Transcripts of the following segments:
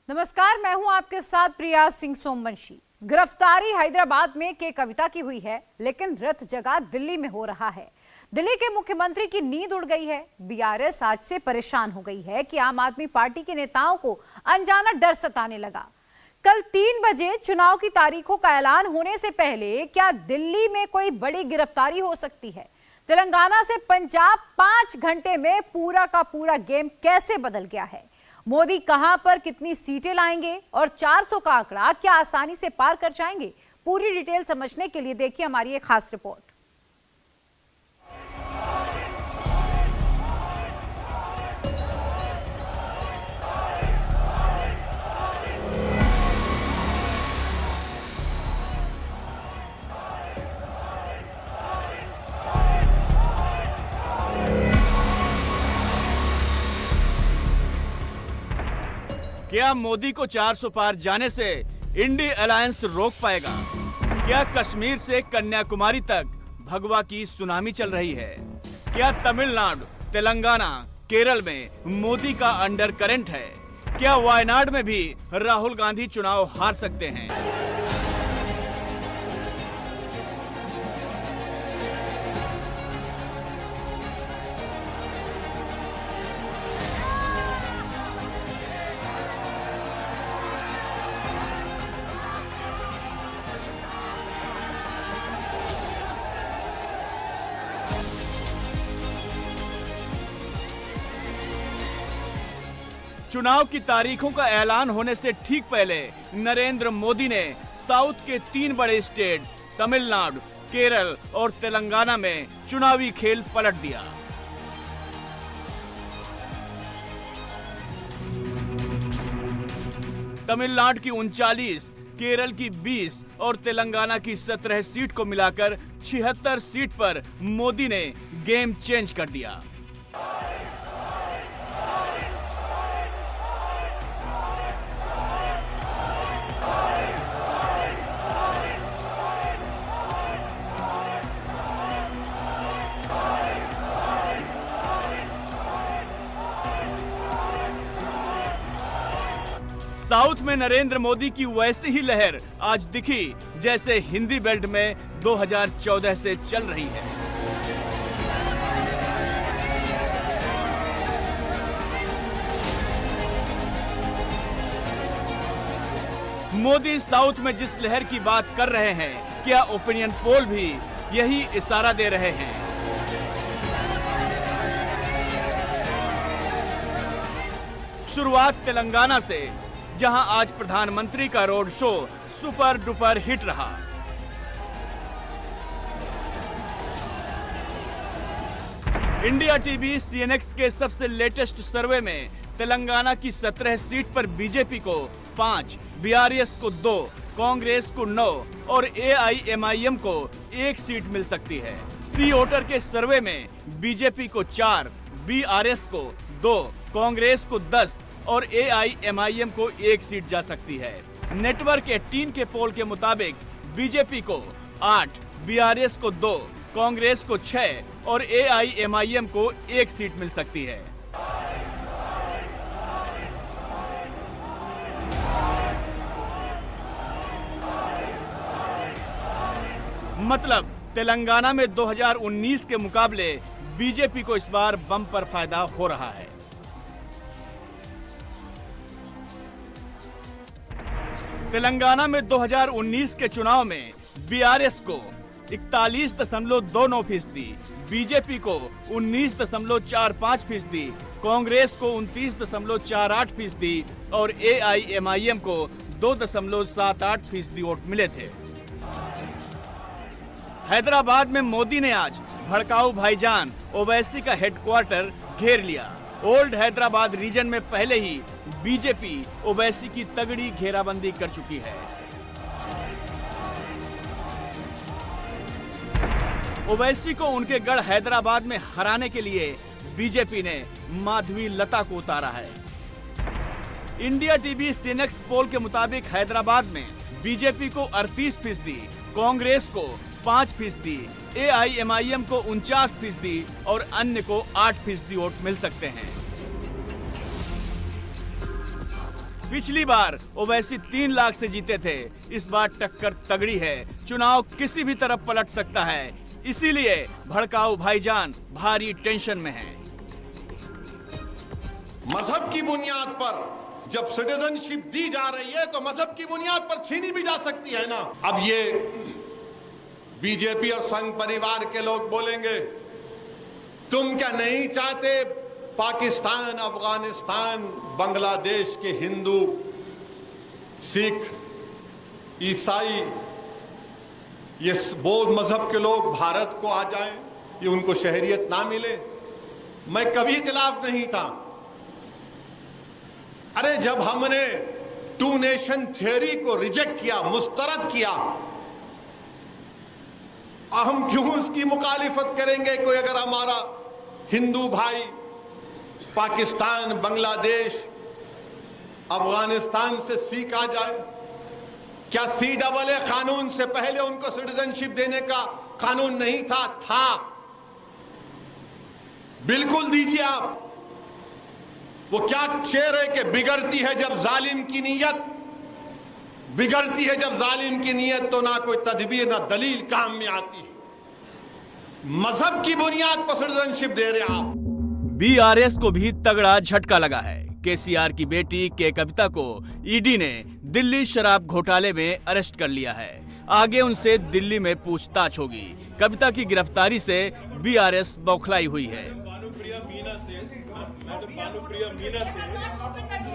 नमस्कार, मैं हूं आपके साथ प्रिया सिंह सोमवंशी। गिरफ्तारी हैदराबाद में के कविता की हुई है, लेकिन रथ जगह दिल्ली में हो रहा है। दिल्ली के मुख्यमंत्री की नींद उड़ गई है। बीआरएस आज से परेशान हो गई है कि आम आदमी पार्टी के नेताओं को अनजाना डर सताने लगा। कल 3 बजे चुनाव की तारीखों का ऐलान होने से पहले क्या दिल्ली में कोई बड़ी गिरफ्तारी हो सकती है? तेलंगाना से पंजाब 5 घंटे में पूरा का पूरा गेम कैसे बदल गया है? मोदी कहां पर कितनी सीटें लाएंगे और 400 का आंकड़ा क्या आसानी से पार कर जाएंगे? पूरी डिटेल समझने के लिए देखिए हमारी एक खास रिपोर्ट। क्या मोदी को 400 पार जाने से इंडी अलायंस रोक पाएगा? क्या कश्मीर से कन्याकुमारी तक भगवा की सुनामी चल रही है? क्या तमिलनाडु, तेलंगाना, केरल में मोदी का अंडर करंट है? क्या वायनाड में भी राहुल गांधी चुनाव हार सकते हैं? चुनाव की तारीखों का ऐलान होने से ठीक पहले नरेंद्र मोदी ने साउथ के 3 बड़े स्टेट तमिलनाडु, केरल और तेलंगाना में चुनावी खेल पलट दिया। तमिलनाडु की 39, केरल की 20 और तेलंगाना की 17 सीट को मिलाकर 76 सीट पर मोदी ने गेम चेंज कर दिया। साउथ में नरेंद्र मोदी की वैसी ही लहर आज दिखी जैसे हिंदी बेल्ट में 2014 से चल रही है। मोदी साउथ में जिस लहर की बात कर रहे हैं, क्या ओपिनियन पोल भी यही इशारा दे रहे हैं? शुरुआत तेलंगाना से, जहां आज प्रधानमंत्री का road show super duper hit रहा। इंडिया टीवी सीएनएक्स के सबसे लेटेस्ट सर्वे में तेलंगाना की 17 सीट पर बीजेपी को 5, बीआरएस को 2, कांग्रेस को 9 और एआईएमआईएम को 1 सीट मिल सकती है। सी वोटर के सर्वे में बीजेपी को 4, बीआरएस को 2, कांग्रेस को 10 और एआईएमआईएम को 1 सीट जा सकती है। नेटवर्क 18 के पोल के मुताबिक बीजेपी को 8, बीआरएस को 2, कांग्रेस को 6 और एआईएमआईएम को 1 सीट मिल सकती है। मतलब तेलंगाना में 2019 के मुकाबले बीजेपी को इस बार बम्पर फायदा हो रहा है। तेलंगाना में 2019 के चुनाव में बीआरएस को 41.29%, बीजेपी को 19.45%, कांग्रेस को 29.48% और एआईएमआईएम को 2.78% वोट मिले थे। हैदराबाद में मोदी ने आज भड़काऊ भाईजान ओवैसी का हेडक्वार्टर घेर लिया। ओल्ड हैदराबाद रीजन में पहले ही बीजेपी ओवैसी की तगड़ी घेराबंदी कर चुकी है। ओवैसी को उनके गढ़ हैदराबाद में हराने के लिए बीजेपी ने माधवी लता को उतारा है। इंडिया टीवी सीएनएक्स पोल के मुताबिक हैदराबाद में बीजेपी को 38%, कांग्रेस को 5%, एआईएमआईएम को 49% और अन्य को 8% वोट मिल सकते हैं। पिछली बार ओवैसी 3 लाख से जीते थे। इस बार टक्कर तगड़ी है, चुनाव किसी भी तरफ पलट सकता है। इसीलिए भड़काऊ भाईजान भारी टेंशन में हैं। मजहब की बुनियाद पर जब सिटीजनशिप दी जा रही है तो मजहब की बुनियाद पर छीनी भी जा सकती है ना। अब ये बीजेपी और संघ परिवार के लोग बोलेंगे, तुम क्या नहीं चाहते पाकिस्तान, अफगानिस्तान, बांग्लादेश के हिंदू, सिख, ईसाई, ये बौद्ध मजहब के लोग भारत को आ जाएं, ये उनको शहरियत ना मिले? मैं कभी खिलाफ नहीं था। अरे जब हमने 2 नेशन थ्योरी को रिजेक्ट किया, मुस्तरद किया, हम क्यों उसकी मुखालिफत करेंगे? कोई अगर हमारा हिंदू भाई पाकिस्तान, बांग्लादेश, अफगानिस्तान से सिख आ जाए, क्या CAA कानून से पहले उनको सिटीजनशिप देने का कानून नहीं था? था, बिल्कुल दीजिए आप। वो क्या शेर है कि बिगड़ती है जब जालिम की नीयत, बिगड़ती है जब जालिम की नीयत तो ना कोई तदबीर ना दलील काम में आती है। मजहब की बुनियाद पर सिटीजनशिप दे रहे आप। बीआरएस को भी तगड़ा झटका लगा है। केसीआर की बेटी के कविता को ईडी ने दिल्ली शराब घोटाले में अरेस्ट कर लिया है। आगे उनसे दिल्ली में पूछताछ होगी। कविता की गिरफ्तारी से बीआरएस बौखलाई हुई है।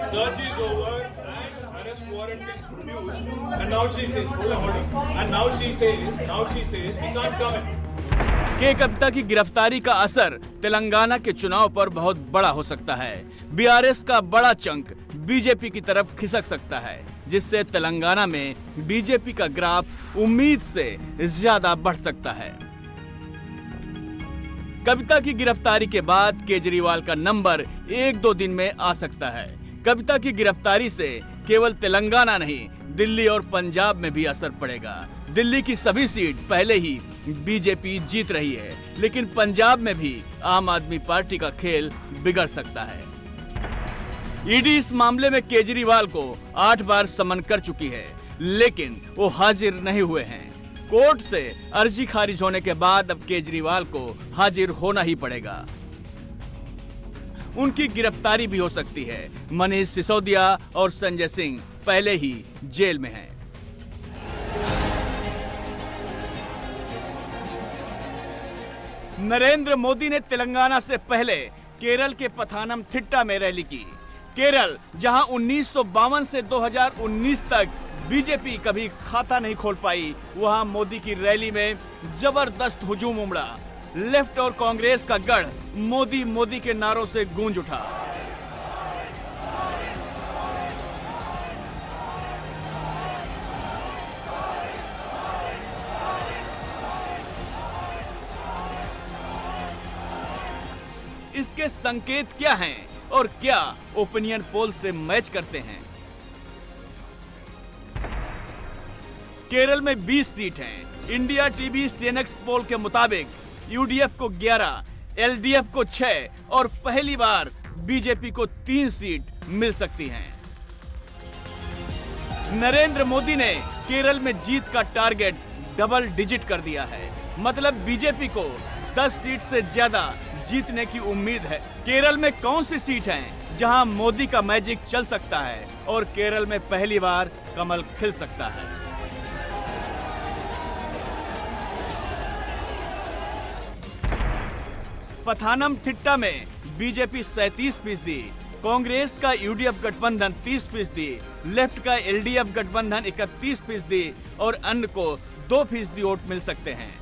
Search is over and arrest warrant is produced and now she says and now she says we can't come in. के कविता की गिरफ्तारी का असर तेलंगाना के चुनाव पर बहुत बड़ा हो सकता है। बीआरएस का बड़ा चंक बीजेपी की तरफ खिसक सकता है, जिससे तेलंगाना में बीजेपी का ग्राफ उम्मीद से ज्यादा बढ़ सकता है। कविता की गिरफ्तारी के बाद केजरीवाल का नंबर 1-2 दिन में आ सकता है। कविता की गिरफ्तारी से केवल तेलंगाना नहीं, दिल्ली और पंजाब में भी असर पड़ेगा। दिल्ली की सभी सीट पहले ही बीजेपी जीत रही है, लेकिन पंजाब में भी आम आदमी पार्टी का खेल बिगड़ सकता है। ईडी इस मामले में केजरीवाल को 8 बार समन कर चुकी है, लेकिन वो हाजिर नहीं हुए हैं। कोर्ट से अर्जी खारिज होने के बाद अब केजरीवाल को हाजिर होना ही पड़ेगा। उनकी गिरफ्तारी भी हो सकती है। मनीष सिसोदिया और संजय सिंह पहले ही जेल में हैं। नरेंद्र मोदी ने तेलंगाना से पहले केरल के पथानमथिट्टा में रैली की। केरल, जहां 1952 से 2019 तक बीजेपी कभी खाता नहीं खोल पाई, वहां मोदी की रैली में जबरदस्त हुजूम उमड़ा। लेफ्ट और कांग्रेस का गढ़ मोदी मोदी के नारों से गूंज उठा। इसके संकेत क्या हैं और क्या ओपिनियन पोल से मैच करते हैं? केरल में 20 सीट हैं। इंडिया टीवी सीएनएक्स पोल के मुताबिक यूडीएफ को 11, एलडीएफ को 6 और पहली बार बीजेपी को 3 सीट मिल सकती हैं। नरेंद्र मोदी ने केरल में जीत का टारगेट डबल डिजिट कर दिया है। मतलब बीजेपी को 10 सीट से ज्यादा जीतने की उम्मीद है। केरल में कौन सी सीट हैं जहां मोदी का मैजिक चल सकता है और केरल में पहली बार कमल खिल सकता है? पथानमथिट्टा में बीजेपी 37%, कांग्रेस का यूडीएफ गठबंधन 30%, लेफ्ट का एलडीएफ गठबंधन 31% और अन्य को 2% वोट मिल सकते हैं।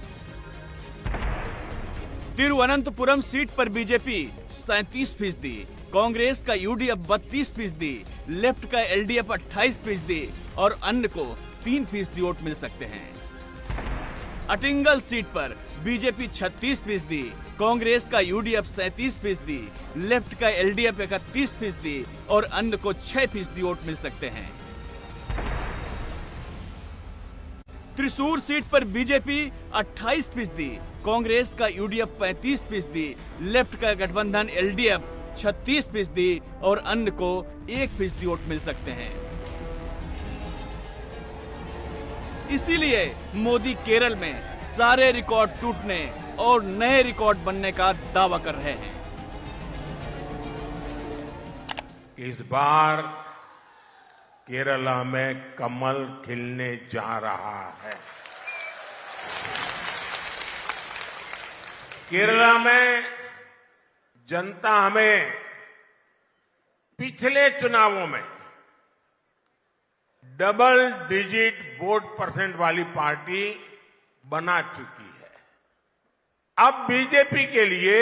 तिरुवनंतपुरम सीट पर बीजेपी 37%, कांग्रेस का यूडीएफ 32%, लेफ्ट का एलडीएफ 28% और अन्य को 3% वोट मिल सकते हैं। अटिंगल सीट पर बीजेपी 36%, कांग्रेस का यूडीएफ 37%, लेफ्ट का एलडीएफ 31% और अन्य को 6% वोट मिल सकते हैं। त्रिशूर सीट पर बीजेपी 28%, कांग्रेस का यूडीएफ 35%, लेफ्ट का गठबंधन एलडीएफ 36% और अन्य को 1% वोट मिल सकते हैं। इसीलिए मोदी केरल में सारे रिकॉर्ड टूटने और नए रिकॉर्ड बनने का दावा कर रहे हैं। इस बार केरला में कमल खिलने जा रहा है। केरला में जनता हमें पिछले चुनावों में डबल डिजिट वोट परसेंट वाली पार्टी बना चुकी है। अब बीजेपी के लिए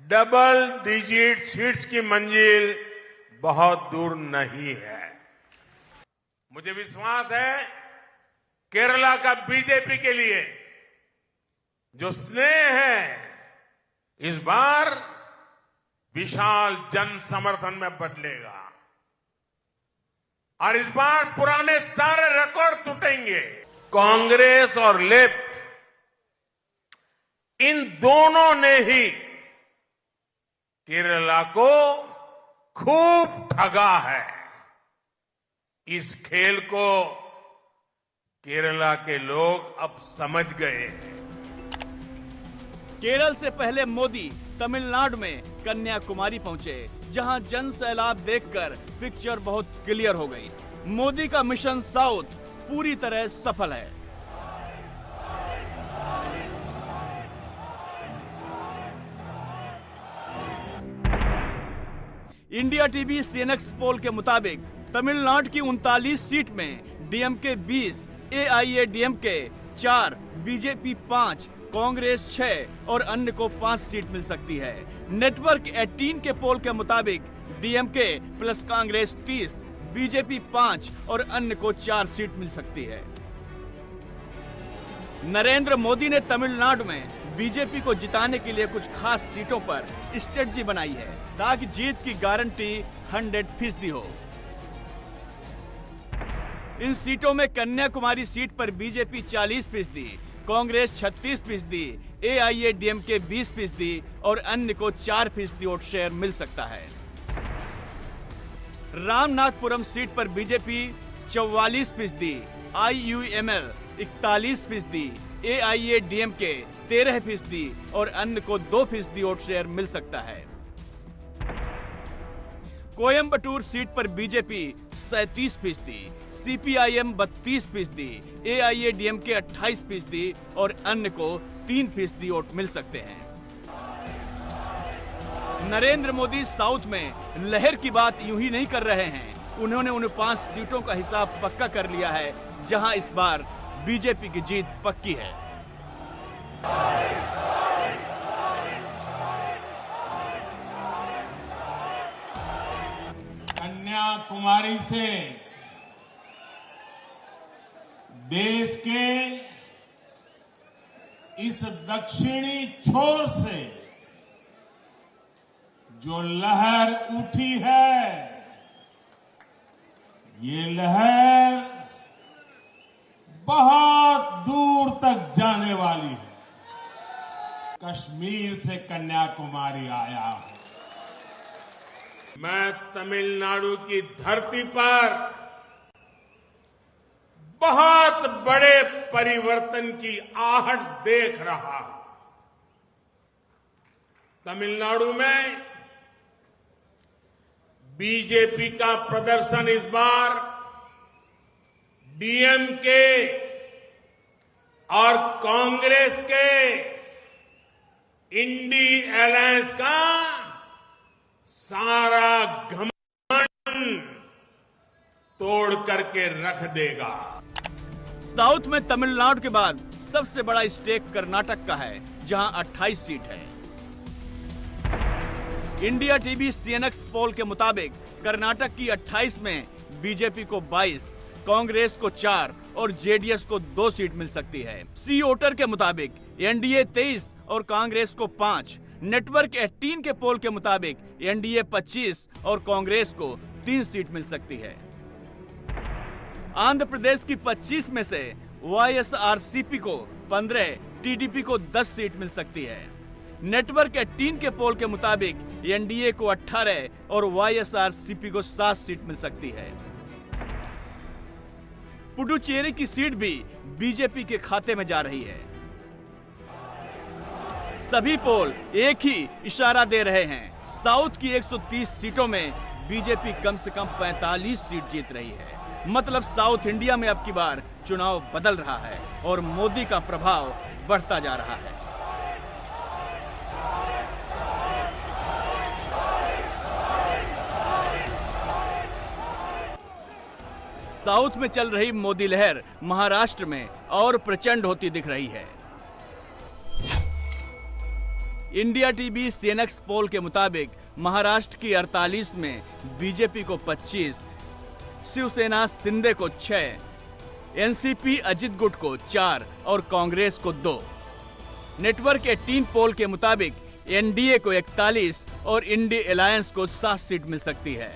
डबल डिजिट सीट्स की मंजिल बहुत दूर नहीं है। मुझे विश्वास है केरला का बीजेपी के लिए जो स्नेह है इस बार विशाल जन समर्थन में बदलेगा और इस बार पुराने सारे रिकॉर्ड टूटेंगे। कांग्रेस और लेफ्ट इन दोनों ने ही केरला को खूब ठगा है। इस खेल को केरला के लोग अब समझ गए हैं। केरल से पहले मोदी तमिलनाडु में कन्याकुमारी पहुंचे, जहां जन सैलाब देखकर पिक्चर बहुत क्लियर हो गई। मोदी का मिशन साउथ पूरी तरह सफल है। इंडिया टीवी सीएनएक्स पोल के मुताबिक तमिलनाडु की 39 सीट में डीएमके 20, एआईएडीएमके 4, बीजेपी 5, कांग्रेस 6 और अन्य को 5 सीट मिल सकती है। नेटवर्क 18 के पोल के मुताबिक डीएमके प्लस कांग्रेस 30, बीजेपी 5 और अन्य को 4 सीट मिल सकती है। नरेंद्र मोदी ने तमिलनाडु में बीजेपी को जिताने के लिए कुछ खास सीटों पर स्ट्रेटजी बनाई है ताकि जीत की गारंटी 100% हो। इन सीटों में कन्याकुमारी सीट पर बीजेपी 40%, कांग्रेस 36%, एआईएडीएमके 20% और अन्य को 4% वोट शेयर मिल सकता है। रामनाथपुरम सीट पर बीजेपी 44%, आईयूएमएल 41%, एआईएडीएमके 13% और अन्य को 2% वोट शेयर मिल सकता है। कोयंबटूर सीट पर बीजेपी 37%, सीपीआईएम 32%, एआईएडीएमके 28% और अन्य को 3% वोट मिल सकते हैं। नरेंद्र मोदी साउथ में लहर की बात यूं ही नहीं कर रहे हैं। उन्होंने उन 5 सीटों का हिसाब पक्का कर लिया है जहां इस बार बीजेपी की जीत पक्की है। कन्याकुमारी से देश के इस दक्षिणी छोर से जो लहर उठी है, ये लहर बहुत दूर तक जाने वाली है। कश्मीर से कन्याकुमारी आया हूं। मैं तमिलनाडु की धरती पर बहुत बड़े परिवर्तन की आहट देख रहा हूं। तमिलनाडु में बीजेपी का प्रदर्शन इस बार डीएमके और कांग्रेस के इंडी अलायंस का सारा घमंड तोड़ करके रख देगा। साउथ में तमिलनाडु के बाद सबसे बड़ा स्टेक कर्नाटक का है, जहां 28 सीट है। इंडिया टीवी सीएनएक्स पोल के मुताबिक कर्नाटक की 28 में बीजेपी को 22, कांग्रेस को 4 और जेडीएस को 2 सीट मिल सकती है। सी वोटर के मुताबिक एनडीए 23 और कांग्रेस को 5, नेटवर्क 18 के पोल के मुताबिक एनडीए 25 और कांग्रेस को 3 सीट मिल सकती है। आंध्र प्रदेश की 25 में से वाईएसआरसीपी को 15, टीडीपी को 10 सीट मिल सकती है। नेटवर्क 18 के पोल के मुताबिक एनडीए को 18 और वाईएसआरसीपी को 7 सीट मिल सकती है। पुडुचेरी की सीट भी बीजेपी के खाते में जा रही है। सभी पोल एक ही इशारा दे रहे हैं। साउथ की 130 सीटों में बीजेपी कम से कम 45 सीट जीत रही है। मतलब साउथ इंडिया में अब की बार चुनाव बदल रहा है और मोदी का प्रभाव बढ़ता जा रहा है। साउथ में चल रही मोदी लहर महाराष्ट्र में और प्रचंड होती दिख रही है। इंडिया टीवी सीएनएक्स पोल के मुताबिक महाराष्ट्र की 48 में बीजेपी को 25, शिवसेना शिंदे को 6, एनसीपी अजित गुट को 4 और कांग्रेस को 2। नेटवर्क 18 पोल के मुताबिक एनडीए को 41 और इंडी अलायंस को 7 सीट मिल सकती है।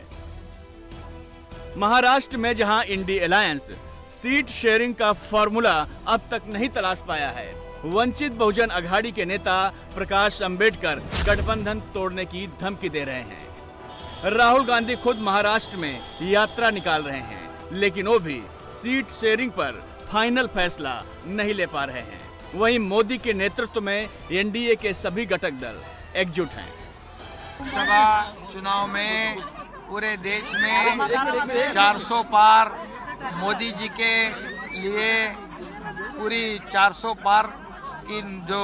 महाराष्ट्र में जहां इंडी अलायंस सीट शेयरिंग का फॉर्मूला अब तक नहीं तलाश पाया है, वंचित बहुजन अघाड़ी के नेता प्रकाश अंबेडकर गठबंधन तोड़ने की धमकी दे रहे हैं। राहुल गांधी खुद महाराष्ट्र में यात्रा निकाल रहे हैं, लेकिन वो भी सीट शेयरिंग पर फाइनल फैसला नहीं ले पा रहे हैं। वहीं मोदी के नेतृत्व में एनडीए के सभी घटक दल एकजुट हैं। लोकसभा चुनाव में पूरे देश में 400 पार मोदी जी के लिए पूरी 400 पार की जो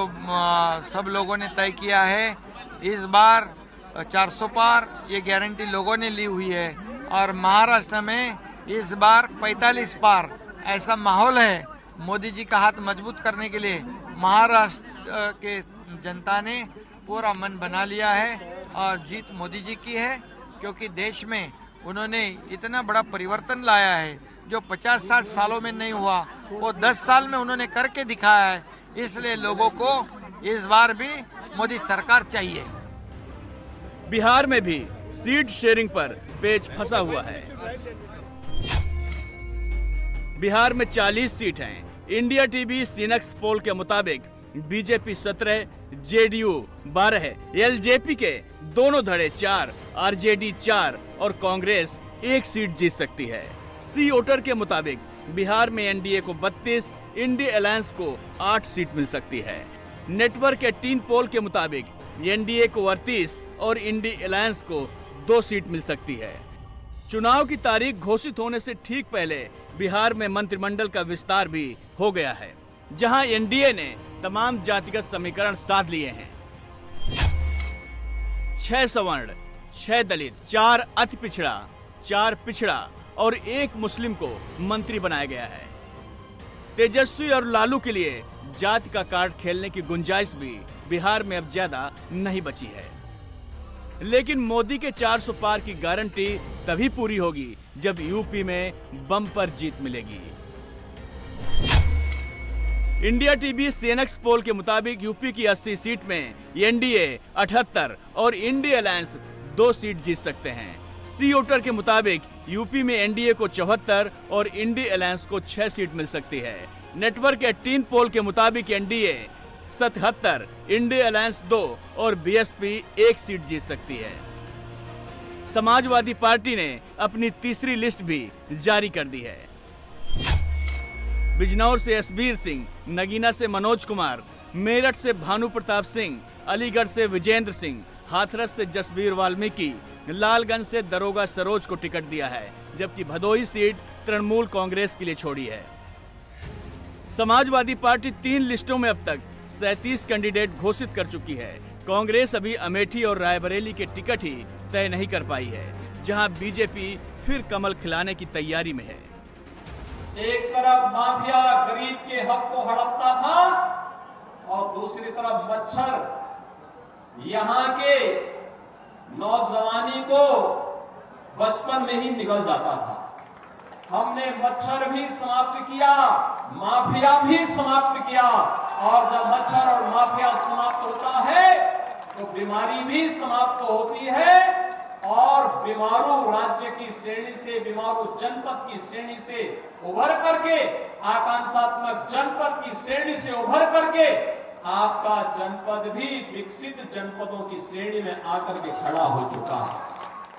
सब लोगों ने तय किया है, इस बार 400 पार ये गारंटी लोगों ने ली हुई है। और महाराष्ट्र में इस बार 45 पार ऐसा माहौल है। मोदी जी का हाथ मजबूत करने के लिए महाराष्ट्र के जनता ने पूरा मन बना लिया है और जीत मोदी जी की है, क्योंकि देश में उन्होंने इतना बड़ा परिवर्तन लाया है जो 50-60 सालों में नहीं हुआ, वो 10 साल में उन्होंने करके दिखाया है। इसलिए लोगों को इस बार भी मोदी सरकार चाहिए। बिहार में भी सीट शेयरिंग पर पेच फंसा हुआ है। बिहार में 40 सीट हैं। इंडिया टीवी सीएनएक्स पोल के मुताबिक बीजेपी 17, जेडीयू 12, एलजेपी के दोनों धड़े 4, आरजेडी 4 और कांग्रेस 1 सीट जीत सकती है। सी वोटर के मुताबिक बिहार में एनडीए को 32, इंडी अलायंस को 8 सीट मिल सकती है। नेटवर्क 18 पोल के मुताबिक एनडीए को 38 और इंडी अलायंस को 2 सीट मिल सकती है। चुनाव की तारीख घोषित होने से ठीक पहले बिहार में मंत्रिमंडल का विस्तार भी हो गया है, जहां एनडीए ने तमाम जातिगत समीकरण साध लिए हैं। 6 सवर्ण, 6 दलित, 4 अति पिछड़ा, 4 पिछड़ा और 1 मुस्लिम को मंत्री बनाया गया है। तेजस्वी और लालू के लिए जाति का कार्ड खेलने की गुंजाइश भी बिहार में अब ज्यादा नहीं बची है। लेकिन मोदी के 400 पार की गारंटी तभी पूरी होगी जब यूपी में बम्पर जीत मिलेगी। इंडिया टीवी सीएनएक्स पोल के मुताबिक यूपी की 80 सीट में एनडीए 78 और इंडी अलायंस 2 सीट जीत सकते हैं। सी वोटर के मुताबिक यूपी में एनडीए को 74 और इंडी अलायंस को 6 सीट मिल सकती है। नेटवर्क 18 पोल के मुताबिक एनडीए 77, इंडी अलायंस 2 और बीएसपी 1 सीट जीत सकती है। समाजवादी पार्टी ने अपनी तीसरी लिस्ट भी जारी कर दी है। बिजनौर से एसबीर सिंह, नगीना से मनोज कुमार, मेरठ से भानु प्रताप सिंह, अलीगढ़ से विजेंद्र सिंह, हाथरस से जसबीर वाल्मीकि, लालगंज से दरोगा सरोज को टिकट दिया है, जबकि भदोही सीट तृणमूल कांग्रेस के लिए छोड़ी है। समाजवादी पार्टी 3 लिस्टों में अब तक 37 कैंडिडेट घोषित कर चुकी है। कांग्रेस अभी अमेठी और रायबरेली के टिकट ही तय नहीं कर पाई है, जहां बीजेपी फिर कमल खिलाने की तैयारी में है। एक तरफ माफिया गरीब के हक को हड़पता था और दूसरी तरफ मच्छर यहां के नौजवानी को बचपन में ही निगल जाता था। हमने मच्छर भी समाप्त किया, माफिया भी समाप्त किया, और जब मच्छर और माफिया समाप्त होता है तो बीमारी भी समाप्त होती है और बीमारू राज्य की श्रेणी से, बीमारू जनपद की श्रेणी से उभर करके, आकांक्षात्मक जनपद की श्रेणी से उभर करके आपका जनपद भी विकसित जनपदों की श्रेणी में आकर के खड़ा हो चुका है।